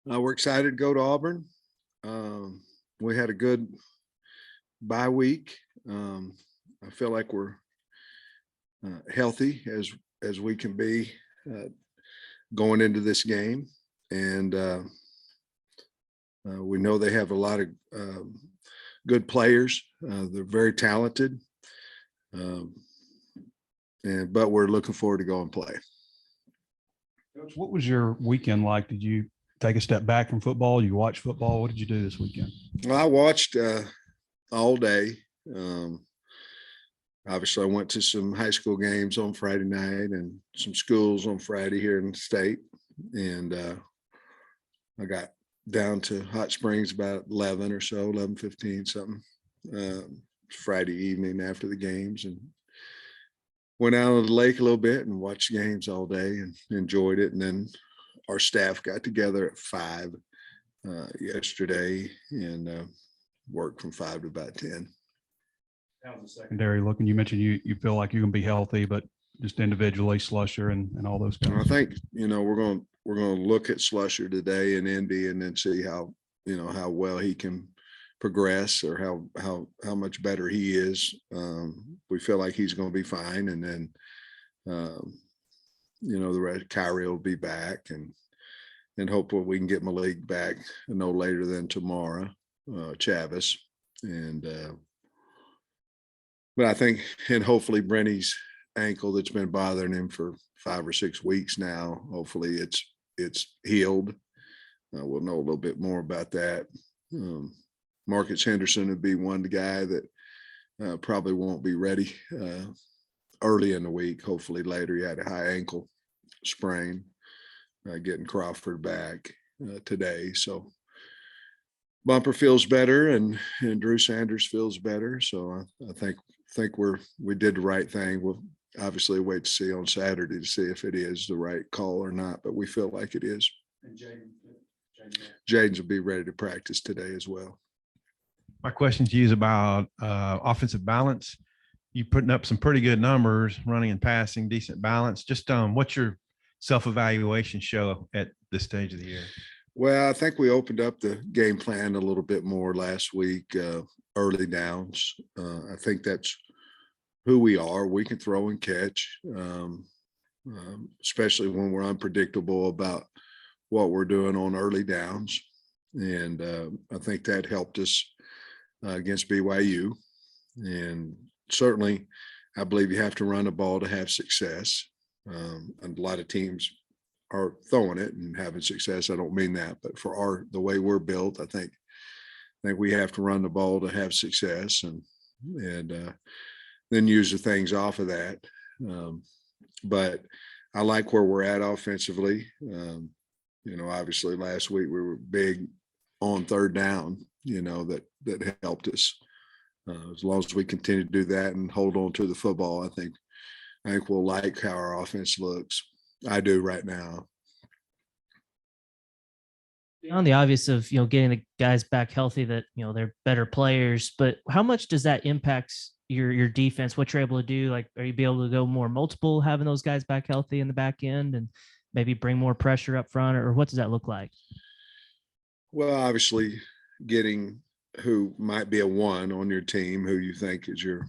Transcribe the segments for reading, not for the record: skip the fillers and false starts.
We're excited to go to Auburn. We had a good bye week. I feel like we're healthy as we can be going into this game, and we know they have a lot of good players. They're very talented, um, but we're looking forward to go and play. Coach, what was your weekend like? Did you take a step back from football? You watch football? What did you do this weekend? Well, I watched all day. Obviously, I went to some high school games on Friday night and some schools on Friday here in the state. And I got down to Hot Springs about 11 or so, 11:15, something, Friday evening after the games, and went out on the lake a little bit and watched games all day and enjoyed it. And then our staff got together at 5 yesterday and worked from 5 to about 10. How's the secondary looking? You mentioned you feel like you can be healthy, but just individually, Slusher and all those guys. I think we're going to look at Slusher today in Indy and then see how well he can progress or how much better he is. We feel like he's going to be fine, and then the rest, Kyrie will be back, and hopefully we can get Malik back no later than tomorrow, Chavis, and but I think, and hopefully Brenny's ankle that's been bothering him for 5 or 6 weeks now, hopefully it's healed. We'll know a little bit more about that. Marcus Henderson would be one guy that probably won't be ready early in the week. Hopefully later. He had a high ankle sprain, getting Crawford back today. So Bumper feels better and Drew Sanders feels better. So I think we did the right thing. We'll obviously wait to see on Saturday to see if it is the right call or not, but we feel like it is. And Jaden's will be ready to practice today as well. My question to you is about offensive balance. You putting up some pretty good numbers, running and passing, decent balance. Just what's your self-evaluation show at this stage of the year? Well, I think we opened up the game plan a little bit more last week, early downs. I think that's who we are. We can throw and catch, especially when we're unpredictable about what we're doing on early downs. And I think that helped us against BYU. And certainly, I believe you have to run the ball to have success. And a lot of teams are throwing it and having success. I don't mean that, but for the way we're built, I think we have to run the ball to have success, and then use the things off of that. But I like where we're at offensively. Obviously last week we were big on third down, that helped us. As long as we continue to do that and hold on to the football, I think we'll like how our offense looks. I do right now. Beyond the obvious of, getting the guys back healthy, that, they're better players, but how much does that impact your defense, what you're able to do? Like, are you be able to go more multiple, having those guys back healthy in the back end and maybe bring more pressure up front, or what does that look like? Well, obviously getting who might be a 1 on your team, who you think is your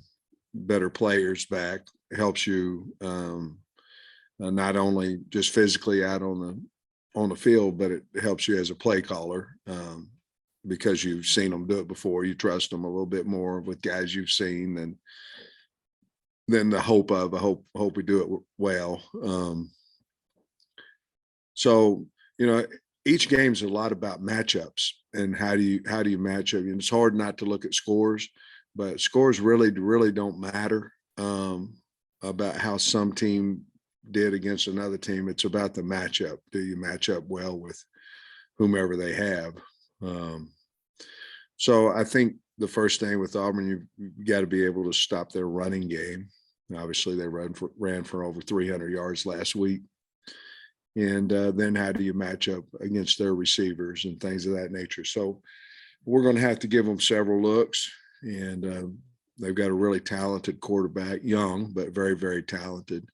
better players back, helps you not only just physically out on the field, but it helps you as a play caller, because you've seen them do it before. You trust them a little bit more with guys you've seen than the hope we do it well. So each game's a lot about matchups and how do you match up. And it's hard not to look at scores, but scores really don't matter about how some team did against another team. It's about the matchup. Do you match up well with whomever they have? So I think the first thing with Auburn, you've got to be able to stop their running game. Obviously, they ran for over 300 yards last week. And then how do you match up against their receivers and things of that nature? So we're going to have to give them several looks. And they've got a really talented quarterback, young, but very, very talented.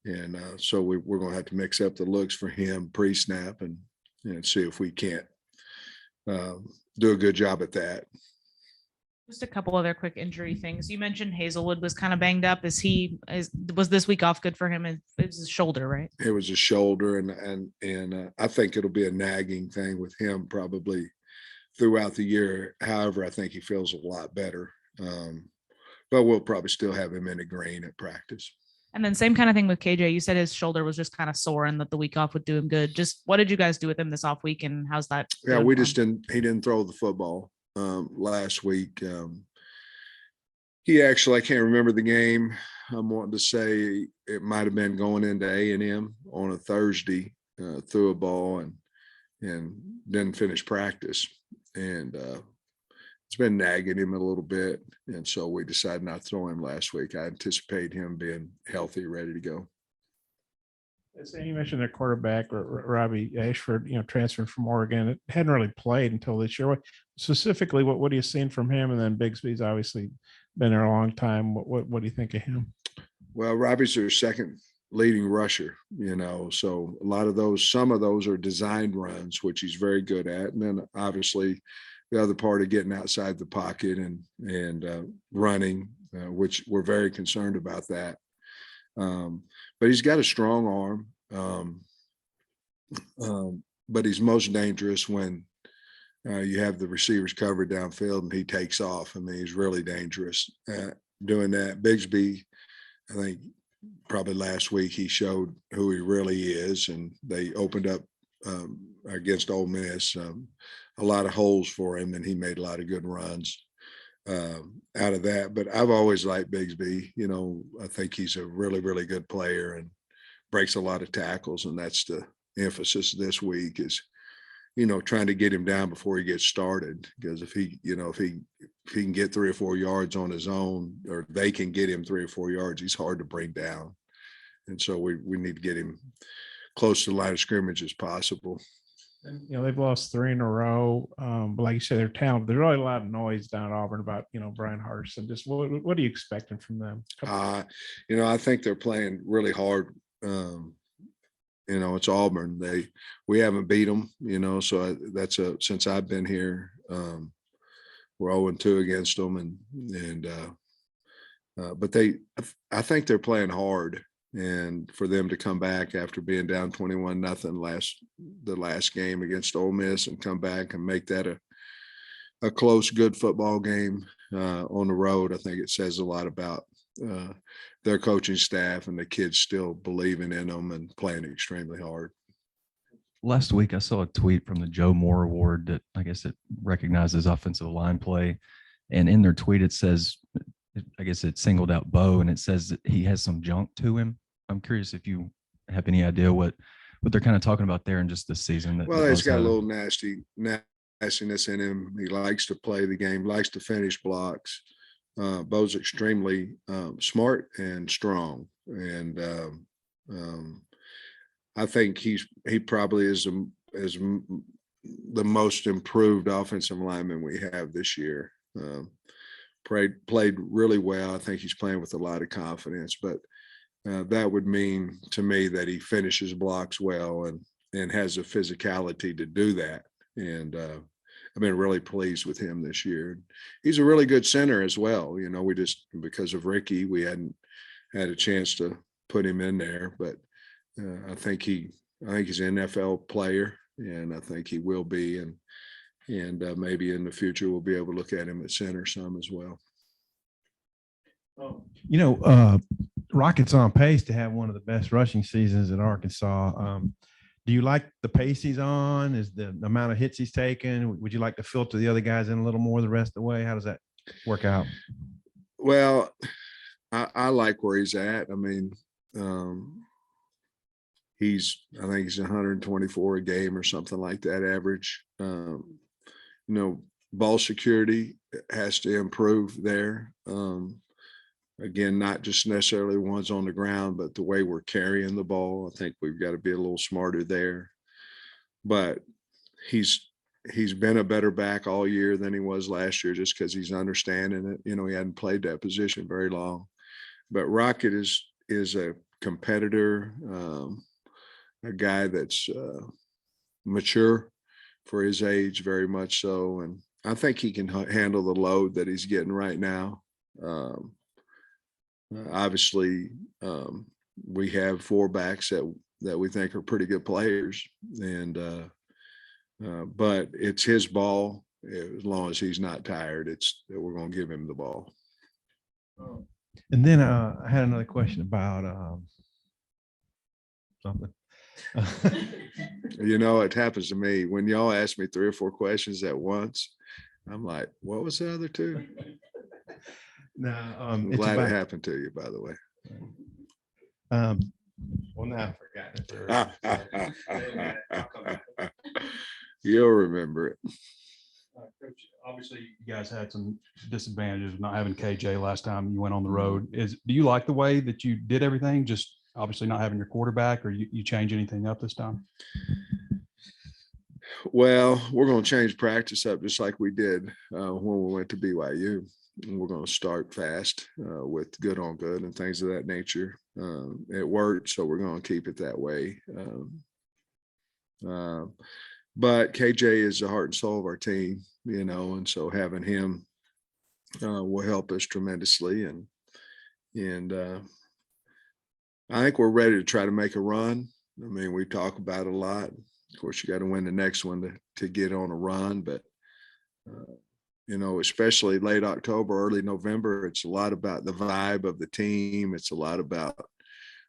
And so we're going to have to mix up the looks for him pre-snap and and see if we can't do a good job at that. Just a couple other quick injury things. You mentioned Hazelwood was kind of banged up. Was this week off good for him? It was his shoulder, right? It was a shoulder, and I think it'll be a nagging thing with him probably throughout the year. However, I think he feels a lot better. But we'll probably still have him in the green at practice. And then same kind of thing with KJ. You said his shoulder was just kind of sore and that the week off would do him good. Just what did you guys do with him this off week, and how's that? Yeah, doing we for just him? he didn't throw the football last week. He actually, I can't remember the game. I'm wanting to say it might have been going into A&M on a Thursday, threw a ball and didn't finish practice. And it's been nagging him a little bit. And so we decided not to throw him last week. I anticipate him being healthy, ready to go. So you mentioned their quarterback, Robbie Ashford, transferred from Oregon. It hadn't really played until this year. Specifically, what are you seeing from him? And then Bigsby's obviously been there a long time. What do you think of him? Well, Robbie's their second leading rusher, so a lot of some of those are designed runs, which he's very good at. And then obviously the other part of getting outside the pocket and running, which we're very concerned about that. But he's got a strong arm. But he's most dangerous when you have the receivers covered downfield and he takes off. I mean, he's really dangerous at doing that. Bigsby, I think probably last week he showed who he really is, and they opened up against Ole Miss a lot of holes for him, and he made a lot of good runs out of that. But I've always liked Bigsby. I think he's a really, really good player and breaks a lot of tackles, and that's the emphasis this week is, trying to get him down before he gets started. Because if he can get 3 or 4 yards on his own, or they can get him 3 or 4 yards, he's hard to bring down. And so we need to get him close to the line of scrimmage as possible. And, they've lost 3 in a row. But like you said, they're talented. There's really a lot of noise down at Auburn about, Brian Harsin. Just what are you expecting from them? I think they're playing really hard. It's Auburn. We haven't beat them, so that's since I've been here, we're 0-2 against them. But I think they're playing hard, and for them to come back after being down 21-0 the last game against Ole Miss and come back and make that a close, good football game on the road, I think it says a lot about their coaching staff and the kids still believing in them and playing extremely hard. Last week, I saw a tweet from the Joe Moore Award that I guess it recognizes offensive line play. And in their tweet, it says, I guess it singled out Bo, and it says that he has some junk to him. I'm curious if you have any idea what they're kind of talking about there in just this season. Well, he's got a little nastiness in him. He likes to play the game, likes to finish blocks. Bo's extremely smart and strong, and I think he probably is the most improved offensive lineman we have this year. Played really well. I think he's playing with a lot of confidence, but that would mean to me that he finishes blocks well and has the physicality to do that. And I've been really pleased with him this year. He's a really good center as well. We just, because of Ricky, we hadn't had a chance to put him in there, but I think he's an NFL player, and I think he will be. And maybe in the future, we'll be able to look at him at center some as well. Rocket's on pace to have one of the best rushing seasons at Arkansas. Do you like the pace he's on? Is the amount of hits he's taken? Would you like to filter the other guys in a little more the rest of the way? How does that work out? Well, I like where he's at. I mean, I think he's 124 a game or something like that average. Ball security has to improve there. Again, not just necessarily ones on the ground, but the way we're carrying the ball. I think we've got to be a little smarter there. But he's been a better back all year than he was last year, just because he's understanding it. He hadn't played that position very long. But Rocket is a competitor, a guy that's mature for his age, very much so. And I think he can handle the load that he's getting right now. Obviously, we have 4 backs that we think are pretty good players, and but it's his ball. As long as he's not tired, we're going to give him the ball. And then I had another question about something. You know, it happens to me when y'all ask me 3 or 4 questions at once. I'm like, what was the other 2? No, I'm it's glad about, it happened to you, by the way. well, now I forgot. You'll remember it. Coach, obviously you guys had some disadvantages of not having KJ last time you went on the road. Do you like the way that you did everything? Just obviously not having your quarterback, or you change anything up this time? Well, we're going to change practice up just like we did when we went to BYU. And we're going to start fast with good on good and things of that nature. It worked, so we're going to keep it that way. But KJ is the heart and soul of our team, you know, and so having him will help us tremendously. And I think we're ready to try to make a run. I mean, we talk about it a lot. Of course, you got to win the next one to get on a run, but you know, especially late October, early November, it's a lot about the vibe of the team. It's a lot about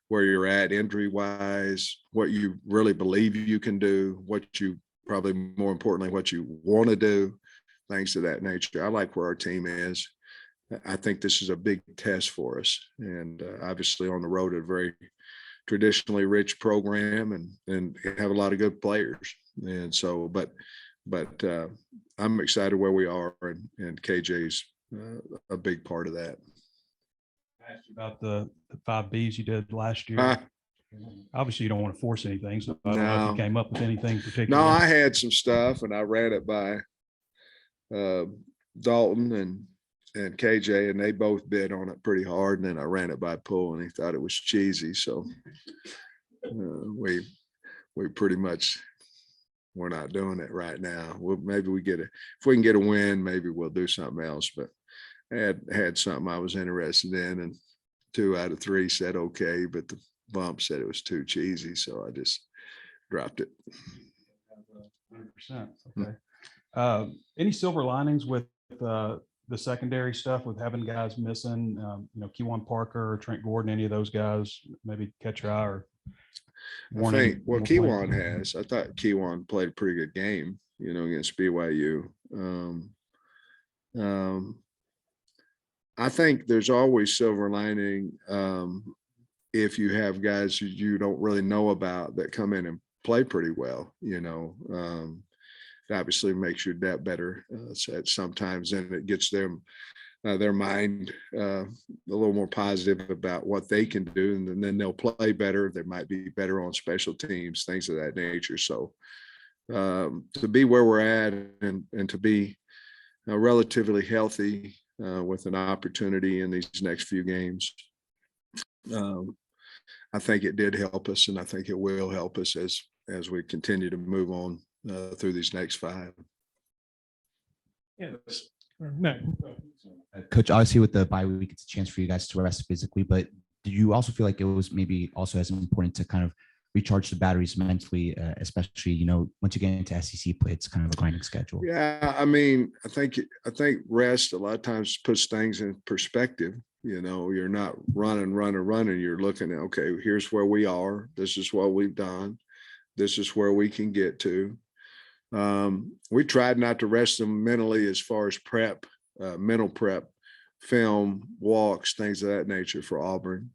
where you're at injury wise, what you really believe you can do, what you probably more importantly, what you want to do, things of that nature. I like where our team is. I think this is a big test for us. And obviously on the road, a very traditionally rich program and have a lot of good players. And so, but I'm excited where we are, and KJ's a big part of that. I asked you about the 5 Bs you did last year. Obviously, you don't want to force anything, so I don't know if you came up with anything particular. No, I had some stuff, and I ran it by Dalton and KJ, and they both bid on it pretty hard. And then I ran it by Poole, and he thought it was cheesy. So we pretty much, we're not doing it right now. Maybe if we can get a win, maybe we'll do something else. But I had something I was interested in, and 2 out of 3 said okay, but the bump said it was too cheesy, so I just dropped it. 100%. Okay. Any silver linings with the secondary stuff, with having guys missing? You know, Keywan Parker or Trent Gordon, any of those guys maybe catch your eye? Or I think what Keywan has, I thought Keywan played a pretty good game, you know, against BYU. I think there's always silver lining if you have guys who you don't really know about that come in and play pretty well, you know. It obviously makes your depth better sometimes, and it gets them their mind a little more positive about what they can do, and then they'll play better. They might be better on special teams, things of that nature. So to be where we're at and to be relatively healthy with an opportunity in these next few games, I think it did help us, and I think it will help us as we continue to move on through these next 5. Yes. No. Coach, obviously with the bye week, it's a chance for you guys to rest physically, but do you also feel like it was maybe also as important to kind of recharge the batteries mentally, especially, you know, once you get into SEC play, it's kind of a grinding schedule? Yeah, I mean, I think rest a lot of times puts things in perspective. You know, you're not running. You're looking at, okay, here's where we are. This is what we've done. This is where we can get to. We tried not to rest them mentally as far as prep, mental prep, film, walks, things of that nature for Auburn.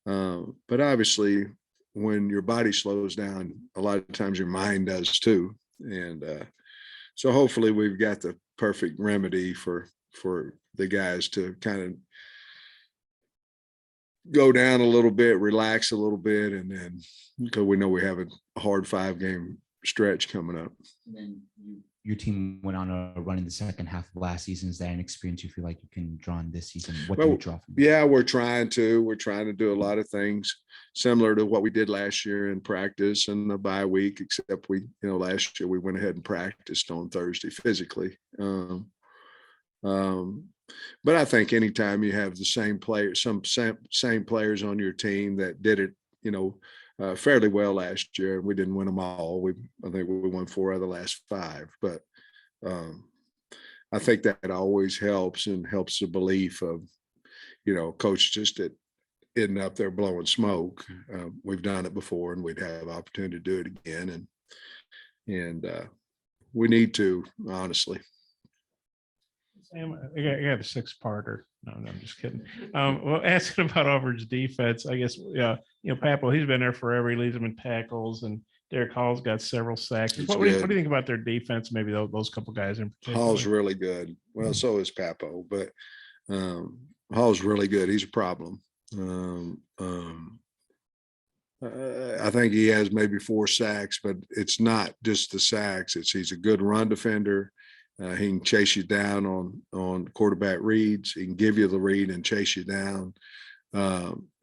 But obviously, when your body slows down, a lot of times your mind does too. And so hopefully we've got the perfect remedy for the guys to kind of go down a little bit, relax a little bit, and then because we know we have a hard 5-game stretch coming up. And then you your team went on a run in the second half of last season. Is that an experience you feel like you can draw on this season? What do Well, you draw from it? yeah, we're trying to do a lot of things similar to what we did last year in practice and the bye week, except last year we went ahead and practiced on Thursday physically. But I think anytime you have the same players, same players on your team that did it, fairly well last year, we didn't win them all. I think we won 4 out of the last 5, but I think that always helps and helps the belief of, coach just isn't up there blowing smoke. We've done it before and we'd have opportunity to do it again. And we need to, honestly. Sam, I got a 6-parter. No, I'm just kidding. Well, asking about Auburn's defense, I guess, Papo, he's been there forever. He leads them in tackles, and Derek Hall's got several sacks. What do you think about their defense? Maybe those couple guys in particular. Hall's really good. Well, so is Papo, but Hall's really good. He's a problem. I think he has maybe 4 sacks, but it's not just the sacks. He's a good run defender. He can chase you down on quarterback reads. He can give you the read and chase you down.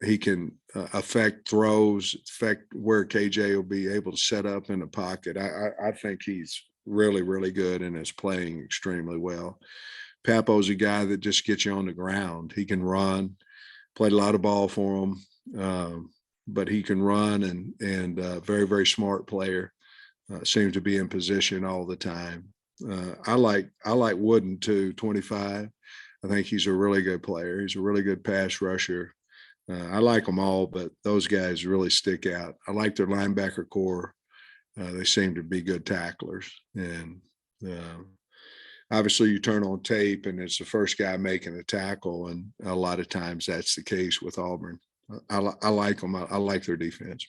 He can affect throws, affect where KJ will be able to set up in the pocket. I think he's really, really good and is playing extremely well. Papo's a guy that just gets you on the ground. He can run, played a lot of ball for him, but he can run and very, very smart player. Seems to be in position all the time. I like Wooden too, 25. I think he's a really good player. He's a really good pass rusher. I like them all, but those guys really stick out. I like their linebacker core. They seem to be good tacklers. And obviously you turn on tape and it's the first guy making a tackle. And a lot of times that's the case with Auburn. I like them. I like their defense.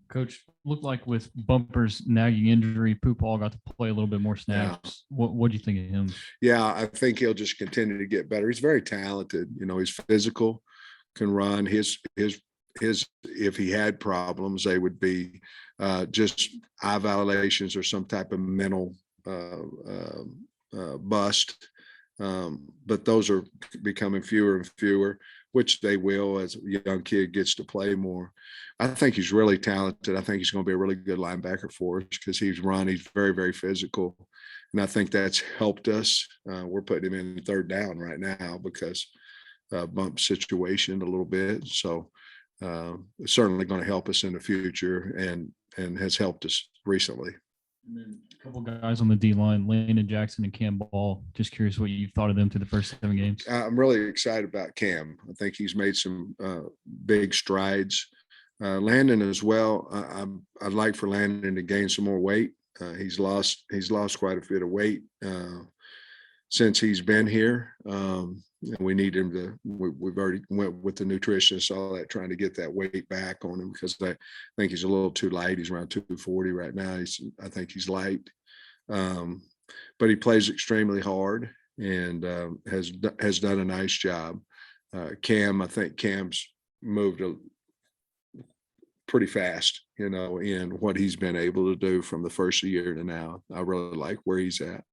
Coach, looked like with Bumper's nagging injury, Paul got to play a little bit more snaps. Yeah. What do you think of him? Yeah, I think he'll just continue to get better. He's very talented. He's physical, can run. His if he had problems, they would be just eye violations or some type of mental bust. But those are becoming fewer and fewer, which they will as a young kid gets to play more. I think he's really talented. I think he's going to be a really good linebacker for us because he's very, very physical. And I think that's helped us. We're putting him in third down right now because bump situation a little bit. So it's certainly going to help us in the future and has helped us recently. And then a couple guys on the D line, Landon Jackson and Cam Ball. Just curious what you thought of them through the first 7 games. I'm really excited about Cam. I think he's made some big strides. Landon as well. I'd like for Landon to gain some more weight. He's lost quite a bit of weight since he's been here. And we need him to. We've already went with the nutritionist, all that, trying to get that weight back on him because I think he's a little too light. He's around 240 right now. I think he's light, but he plays extremely hard and has done a nice job. Cam, I think Cam's moved pretty fast, in what he's been able to do from the first year to now. I really like where he's at.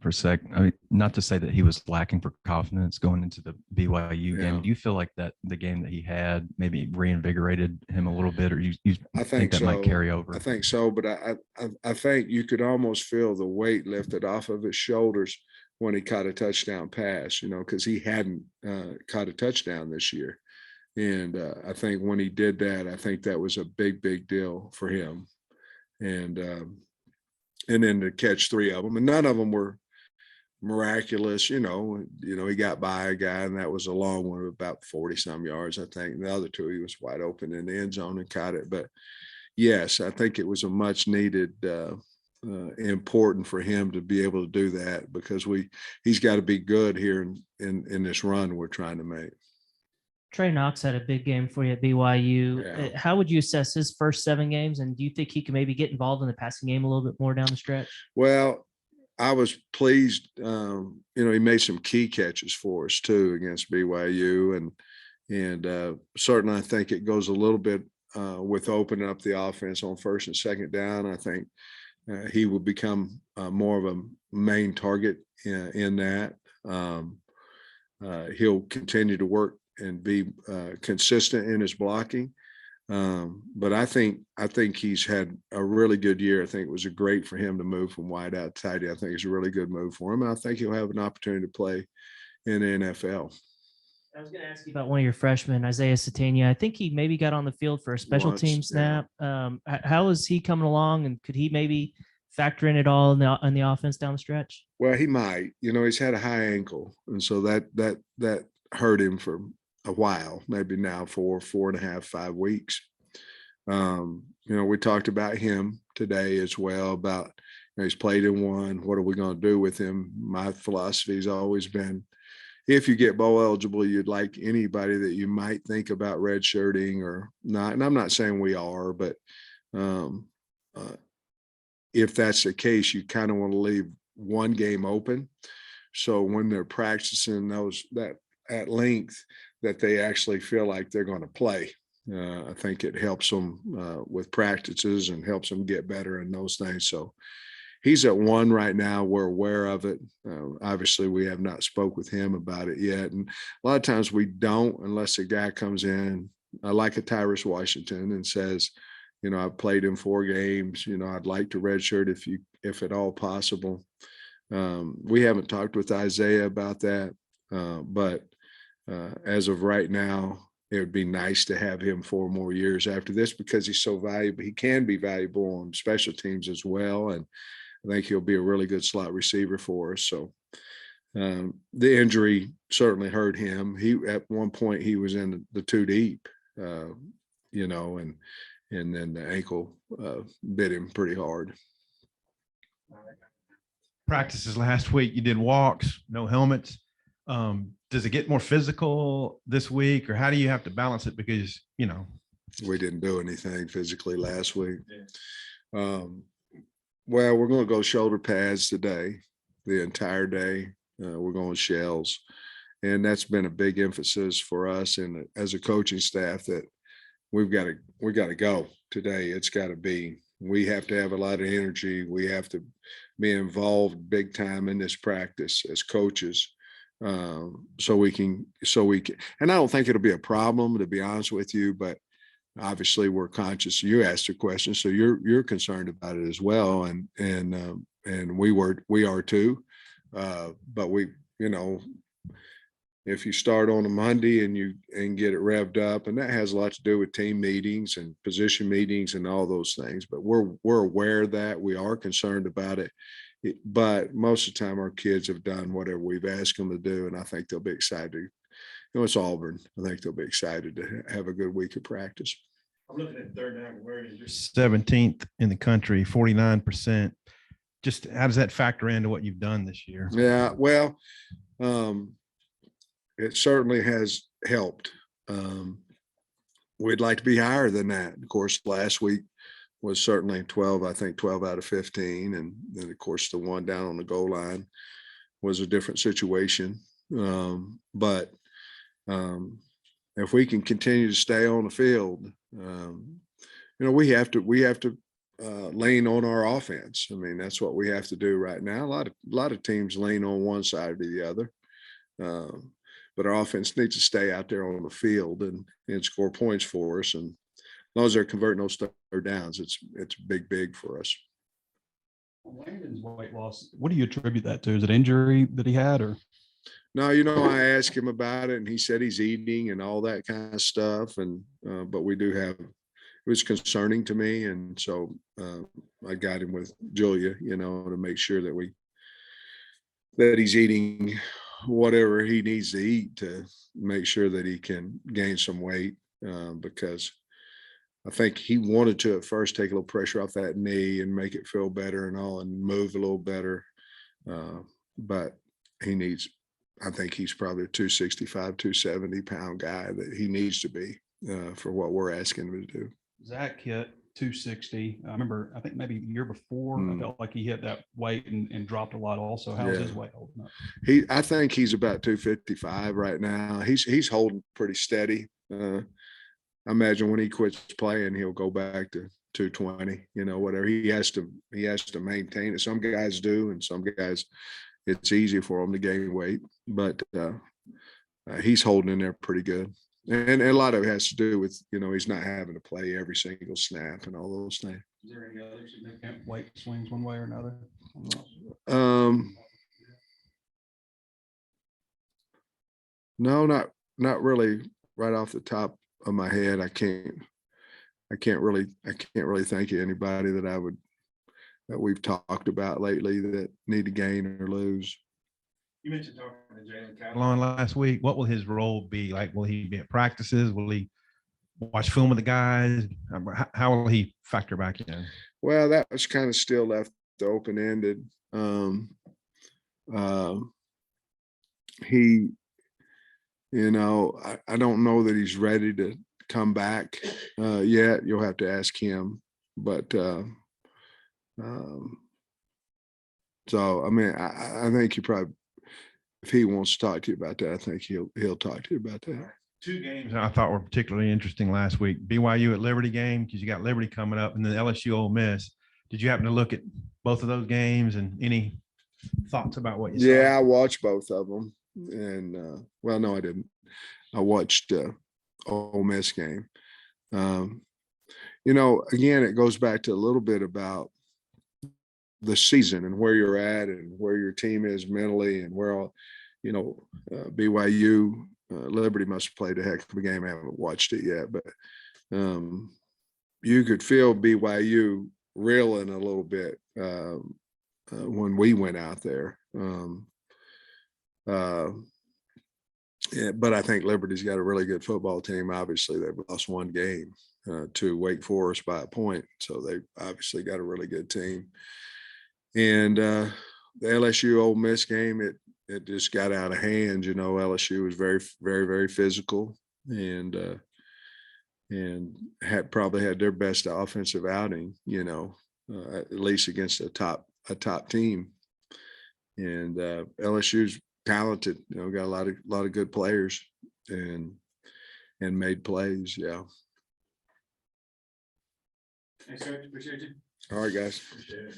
For a sec, I mean, not to say that he was lacking for confidence going into the BYU game. Do you feel like that the game that he had maybe reinvigorated him a little bit, or you I think that so. might carry over? I think so, but I think you could almost feel the weight lifted off of his shoulders when he caught a touchdown pass, because he hadn't caught a touchdown this year. And I think when he did that, I think that was a big, big deal for him. And then to catch 3 of them, and none of them were miraculous, he got by a guy, and that was a long one of about 40 some yards, I think. And the other 2, he was wide open in the end zone and caught it. But yes, I think it was a much needed, important for him to be able to do that because he's got to be good here in this run we're trying to make. Trey Knox had a big game for you at BYU. Yeah. How would you assess his first 7 games? And do you think he can maybe get involved in the passing game a little bit more down the stretch? Well, I was pleased. He made some key catches for us too against BYU, and certainly I think it goes a little bit with opening up the offense on first and second down. I think he will become more of a main target in that. He'll continue to work and be consistent in his blocking. But I think he's had a really good year. I think it was great for him to move from wide out to tight end. I think it's a really good move for him. And I think he'll have an opportunity to play in the NFL. I was going to ask you about one of your freshmen, Isaiah Satania. I think he maybe got on the field for a special Once, team snap. How is he coming along, and could he maybe factor in at all in the offense down the stretch? Well, he might. He's had a high ankle, and so that hurt him for a while, maybe now 4.5, 5 weeks. We talked about him today as well, about he's played in one. What are we going to do with him? My philosophy has always been, if you get bowl eligible, you'd like anybody that you might think about redshirting or not. And I'm not saying we are, but if that's the case, you kind of want to leave one game open. So when they're practicing that at length, that they actually feel like they're going to play. I think it helps them with practices and helps them get better in those things. So he's at one right now. We're aware of it. Obviously, we have not spoke with him about it yet. And a lot of times we don't, unless a guy comes in like a Tyrus Washington and says, I've played in 4 games. I'd like to redshirt if at all possible. We haven't talked with Isaiah about that, but as of right now, it would be nice to have him 4 more years after this because he's so valuable. He can be valuable on special teams as well, and I think he'll be a really good slot receiver for us. So the injury certainly hurt him. At one point he was in the 2 deep, and then the ankle bit him pretty hard. Practices last week, you did walks, no helmets. Does it get more physical this week, or how do you have to balance it? Because, we didn't do anything physically last week. Well, we're going to go shoulder pads today, the entire day. We're going shells. And that's been a big emphasis for us and as a coaching staff that we got to go today. It's got to be. We have to have a lot of energy. We have to be involved big time in this practice as coaches. So we can, and I don't think it'll be a problem, to be honest with you, but obviously we're conscious. You asked a question, so you're concerned about it as well. And we are too. But if you start on a Monday and get it revved up, and that has a lot to do with team meetings and position meetings and all those things, but we're aware of that. We are concerned about it. But most of the time our kids have done whatever we've asked them to do, and I think they'll be excited. It's Auburn. I think they'll be excited to have a good week of practice. I'm looking at third down conversion. You're 17th in the country, 49%. Just how does that factor into what you've done this year? Yeah, well, it certainly has helped. We'd like to be higher than that. Of course, last week was certainly 12 out of 15. And then, of course, the one down on the goal line was a different situation. But if we can continue to stay on the field, we have to lean on our offense. I mean, that's what we have to do right now. A lot of teams lean on one side or the other. But our offense needs to stay out there on the field and score points for us. And as long as they're converting those third downs, it's big for us. Landon's weight loss, what do you attribute that to? Is it injury that he had, or? No, I asked him about it, and he said he's eating and all that kind of stuff. And but we do have, it was concerning to me, and so I got him with Julia, to make sure that he's eating whatever he needs to eat to make sure that he can gain some weight, because I think he wanted to at first take a little pressure off that knee and make it feel better and all and move a little better. But I think he's probably a 265, 270 pound guy that he needs to be for what we're asking him to do. Zach hit 260. I think maybe the year before, I felt like he hit that weight and dropped a lot also. How's his weight holding up? I think he's about 255 right now. He's holding pretty steady. I imagine when he quits playing, he'll go back to 220, whatever. He has to maintain it. Some guys do, and some guys, it's easy for them to gain weight, but he's holding in there pretty good. And a lot of it has to do with, he's not having to play every single snap and all those things. Is there any other significant weight swings one way or another? No, not really right off the top of my head. I can't really think of anybody that we've talked about lately that need to gain or lose. You mentioned talking to Jalen Catalon last week. What will his role be? Like, will he be at practices? Will he watch film with the guys? How will he factor back in? Well, that was kind of still left open-ended. He, I don't know that he's ready to come back yet. You'll have to ask him. But so, I mean, I think you probably, if he wants to talk to you about that, I think he'll talk to you about that. 2 games I thought were particularly interesting last week. BYU at Liberty game, because you got Liberty coming up, and then LSU Ole Miss. Did you happen to look at both of those games, and any thoughts about what you saw? Yeah, I watched both of them, and well, no, I didn't. I watched Ole Miss game. Again, it goes back to a little bit about the season and where you're at and where your team is mentally and where all, BYU, Liberty must have played a heck of a game. I haven't watched it yet, but you could feel BYU reeling a little bit when we went out there. Yeah, but I think Liberty's got a really good football team. Obviously, they've lost one game to Wake Forest by a point, so they've obviously got a really good team. And the LSU Ole Miss game, it just got out of hand. LSU was very, very, very physical, and probably had their best offensive outing. At least against a top team. And LSU's talented. Got a lot of good players, and made plays. Yeah. Thanks, Coach. Appreciate you. All right, guys. Appreciate it.